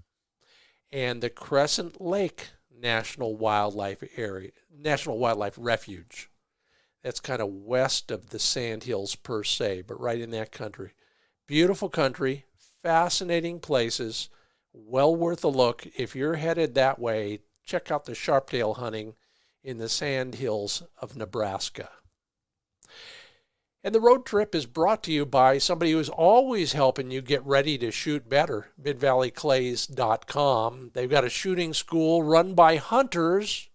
And the Crescent Lake National Wildlife Refuge. That's kind of west of the Sand Hills per se, but right in that country. Beautiful country, fascinating places, well worth a look. If you're headed that way, check out the sharptail hunting in the Sand Hills of Nebraska. And the road trip is brought to you by somebody who's always helping you get ready to shoot better, MidvalleyClays.com. They've got a shooting school run by hunters.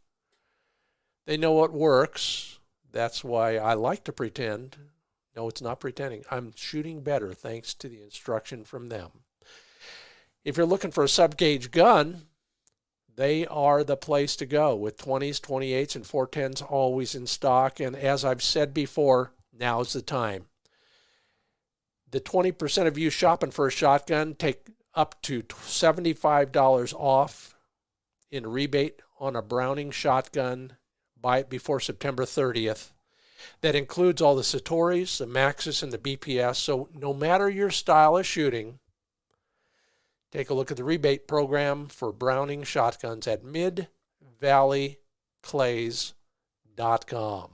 They know what works. That's why I like to pretend. No, it's not pretending. I'm shooting better thanks to the instruction from them. If you're looking for a sub-gauge gun, they are the place to go with 20s, 28s, and 410s always in stock. And as I've said before, now's the time. The 20% of you shopping for a shotgun take up to $75 off in rebate on a Browning shotgun. Buy it before September 30th. That includes all the Satoris, the Maxus, and the BPS. So no matter your style of shooting, take a look at the rebate program for Browning shotguns at MidvalleyClays.com.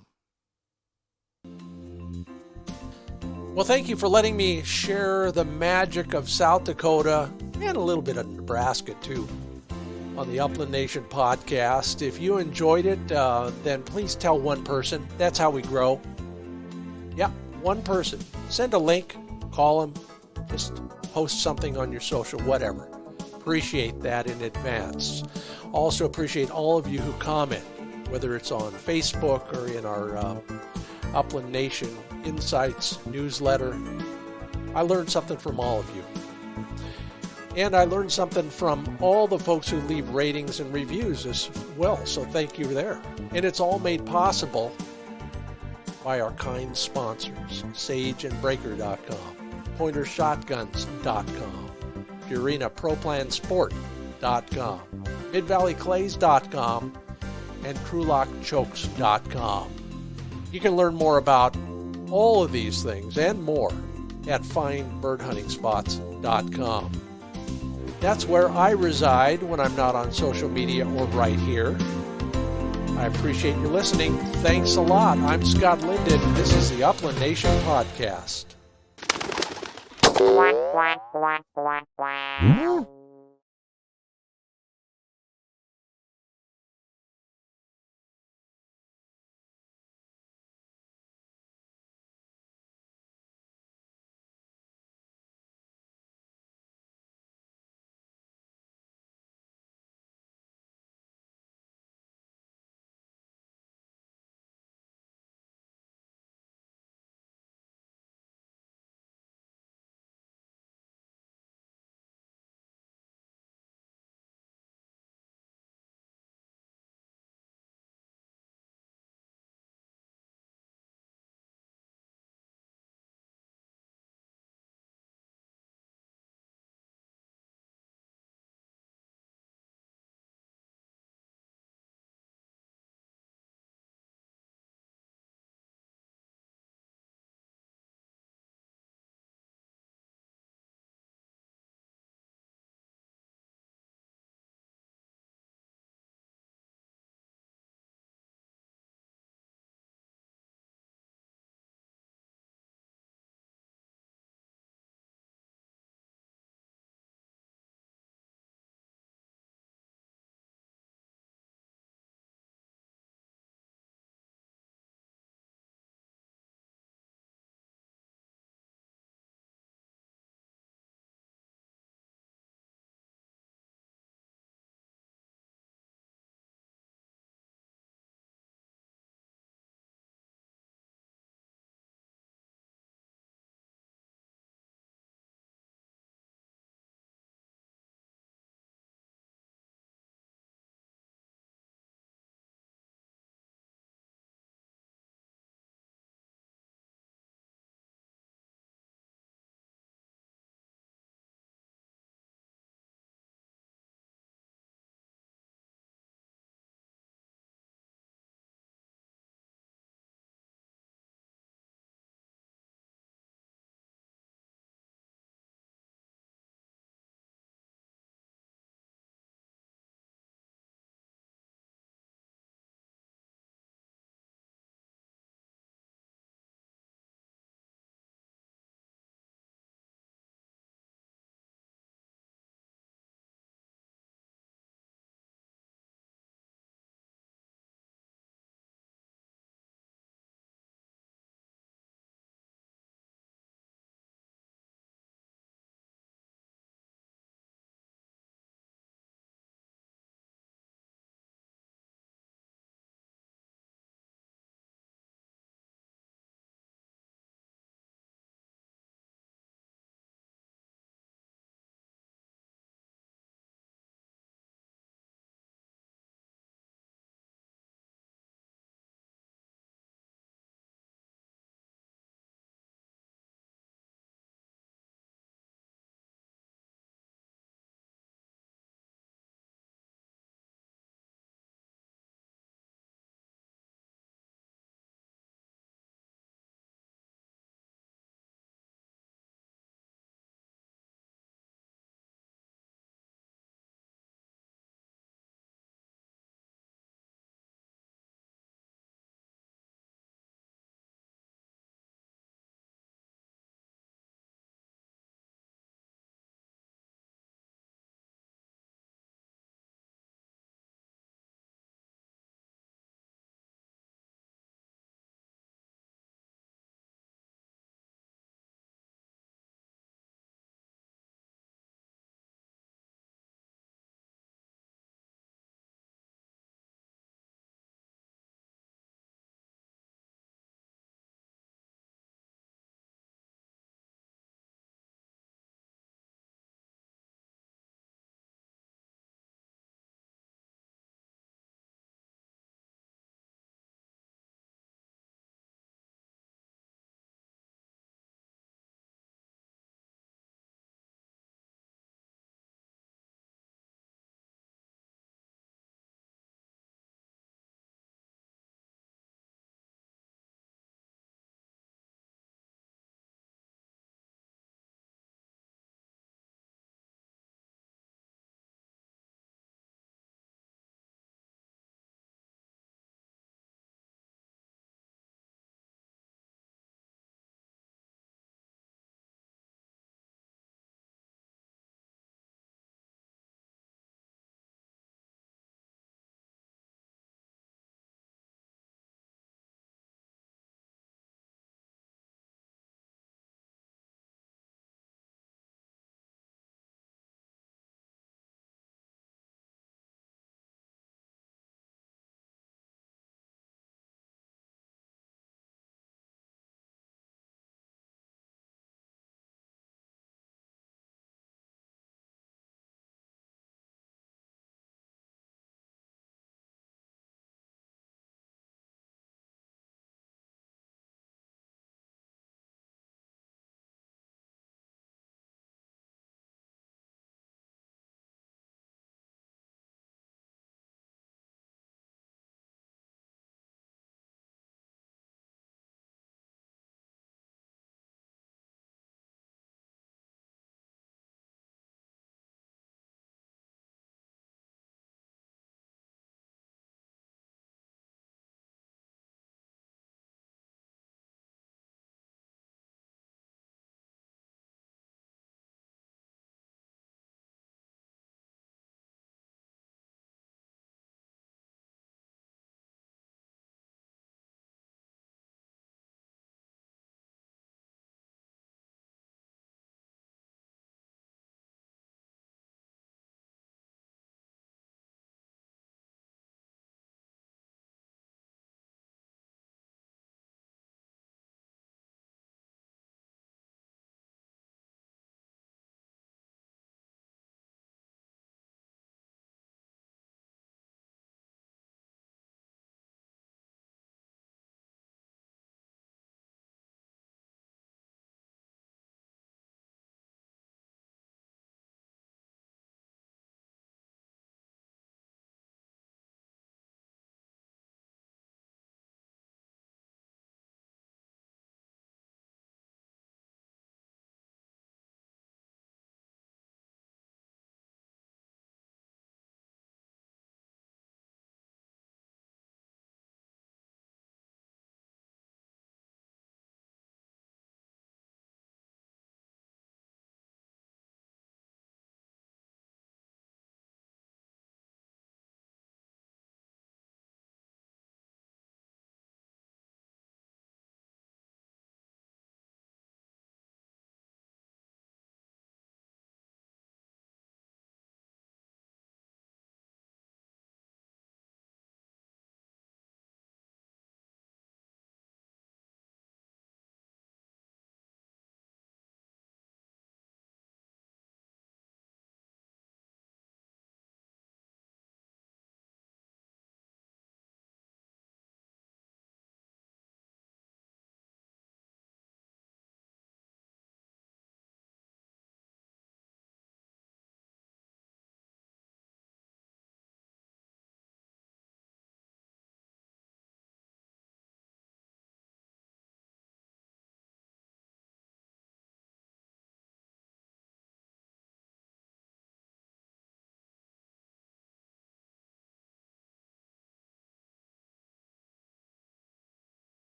Well, thank you for letting me share the magic of South Dakota and a little bit of Nebraska, too, on the Upland Nation podcast. If you enjoyed it, then please tell one person. That's how we grow. Yeah, one person. Send a link, call them, just post something on your social, whatever. Appreciate that in advance. Also appreciate all of you who comment, whether it's on Facebook or in our Upland Nation Insights newsletter. I learned something from all of you. And I learned something from all the folks who leave ratings and reviews as well, so thank you there. And it's all made possible by our kind sponsors, sageandbreaker.com, pointershotguns.com, Purina ProPlansport.com, MidValleyClays.com, and TrulockChokes.com. You can learn more about all of these things and more at findbirdhuntingspots.com. That's where I reside when I'm not on social media or right here. I appreciate you listening. Thanks a lot. I'm Scott Linden. This is the Upland Nation Podcast.